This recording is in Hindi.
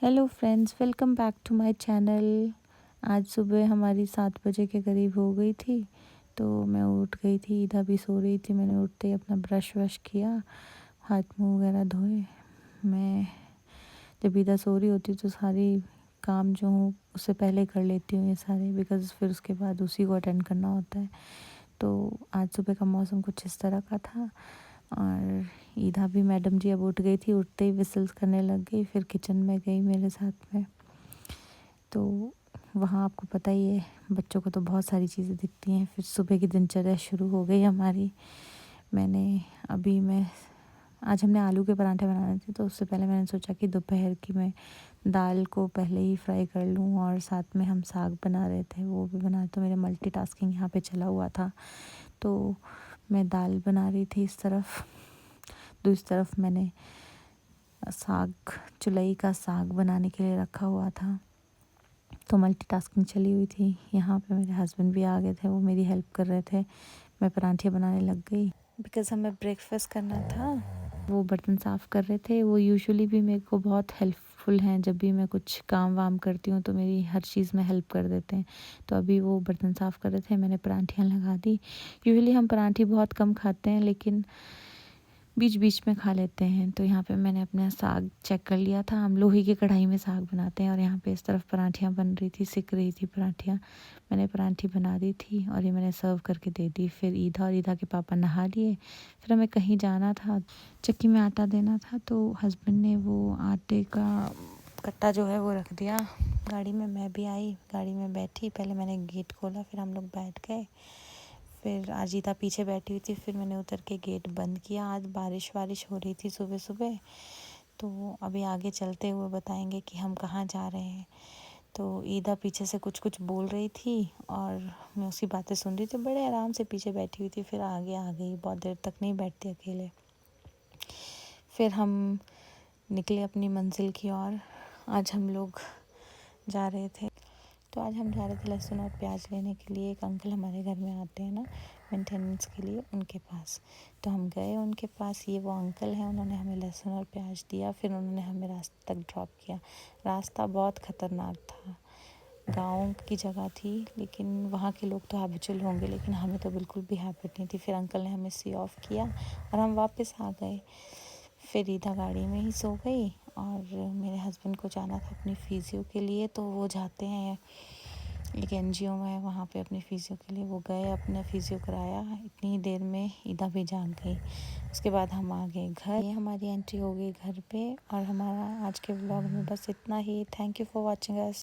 Hello friends, welcome back to my channel. आज सुबह हमारी 7 बजे के करीब हो गई थी, तो मैं उठ गई थी। ईदा भी सो रही थी। मैंने उठते ही अपना ब्रश वश किया, हाथ मुंह वगैरह धोए। मैं जब ईदा सो रही होती तो सारी काम जो हूँ उससे पहले कर लेती हूँ ये सारे, बिकॉज़ फिर उसके बाद उसी को अटेंड करना होता है। तो आज सुबह का मौसम कुछ इस तरह का था और ईदा भी, मैडम जी अब उठ गई थी। उठते ही विसल्स करने लग गई, फिर किचन में गई मेरे साथ में। तो वहाँ आपको पता ही है, बच्चों को तो बहुत सारी चीज़ें दिखती हैं। फिर सुबह की दिनचर्या शुरू हो गई हमारी। मैं आज हमने आलू के पराठे बनाने थे, तो उससे पहले मैंने सोचा कि दोपहर की मैं दाल को पहले ही फ्राई कर लूँ, और साथ में हम साग बना रहे थे, वो भी बना। तो मेरे मल्टीटास्किंग यहाँ पे चला हुआ था। तो मैं दाल बना रही थी इस तरफ, दूसरी तरफ मैंने साग, चुलई का साग बनाने के लिए रखा हुआ था। तो मल्टीटास्किंग चली हुई थी। यहाँ पे मेरे हस्बैंड भी आ गए थे, वो मेरी हेल्प कर रहे थे। मैं पराठे बनाने लग गई बिकॉज़ हमें ब्रेकफास्ट करना था। वो बर्तन साफ़ कर रहे थे। वो यूजुअली भी मेरे को बहुत हेल्पफुल हैं। जब भी मैं कुछ काम वाम करती हूँ तो मेरी हर चीज़ में हेल्प कर देते हैं। तो अभी वो बर्तन साफ़ कर रहे थे, मैंने पराठियाँ लगा दी। यूजुअली हम पराठे बहुत कम खाते हैं, लेकिन बीच बीच में खा लेते हैं। तो यहाँ पे मैंने अपना साग चेक कर लिया था। हम लोहे की कढ़ाई में साग बनाते हैं, और यहाँ पे इस तरफ पराठियाँ बन रही थी, सिक रही थी पराठियाँ। मैंने पराठी बना दी थी और ये मैंने सर्व करके दे दी। फिर ईदा और ईदा के पापा नहा लिए। फिर हमें कहीं जाना था, चक्की में आटा देना था, तो हस्बैंड ने वो आटे का कट्टा जो है वो रख दिया गाड़ी में। मैं भी आई, गाड़ी में बैठी। पहले मैंने गेट खोला, फिर हम लोग बैठ गए। फिर अजीता पीछे बैठी हुई थी, फिर मैंने उतर के गेट बंद किया। आज बारिश वारिश हो रही थी सुबह सुबह। तो अभी आगे चलते हुए बताएंगे कि हम कहाँ जा रहे हैं। तो ईदा पीछे से कुछ कुछ बोल रही थी और मैं उसकी बातें सुन रही थी। बड़े आराम से पीछे बैठी हुई थी। फिर आगे आ गई, बहुत देर तक नहीं बैठती अकेले। फिर हम निकले अपनी मंजिल की ओर। आज हम लोग जा रहे थे, तो आज हम जा रहे थे लहसुन और प्याज लेने के लिए। एक अंकल हमारे घर में आते हैं ना मेंटेनेंस के लिए, उनके पास। तो हम गए उनके पास। ये वो अंकल हैं, उन्होंने हमें लहसुन और प्याज दिया। फिर उन्होंने हमें रास्ते तक ड्रॉप किया। रास्ता बहुत ख़तरनाक था, गाँव की जगह थी, लेकिन वहाँ के लोग तो हैबिचुअल होंगे, लेकिन हमें तो बिल्कुल भी हैबिट नहीं थी। फिर अंकल ने हमें सी ऑफ किया और हम वापस आ गए। फिर ईदा गाड़ी में ही सो गई, और मेरे हस्बैंड को जाना था अपनी फ़िज़ियो के लिए। तो वो जाते हैं, एक एनजीओ में है, वहाँ पे अपनी फ़िज़ियो के लिए वो गए, अपना फ़िज़ियो कराया। इतनी ही देर में ईदा भी जाग गई। उसके बाद हम आ गए घर। ये हमारी एंट्री हो गई घर पे। और हमारा आज के व्लॉग में बस इतना ही। Thank you for watching us.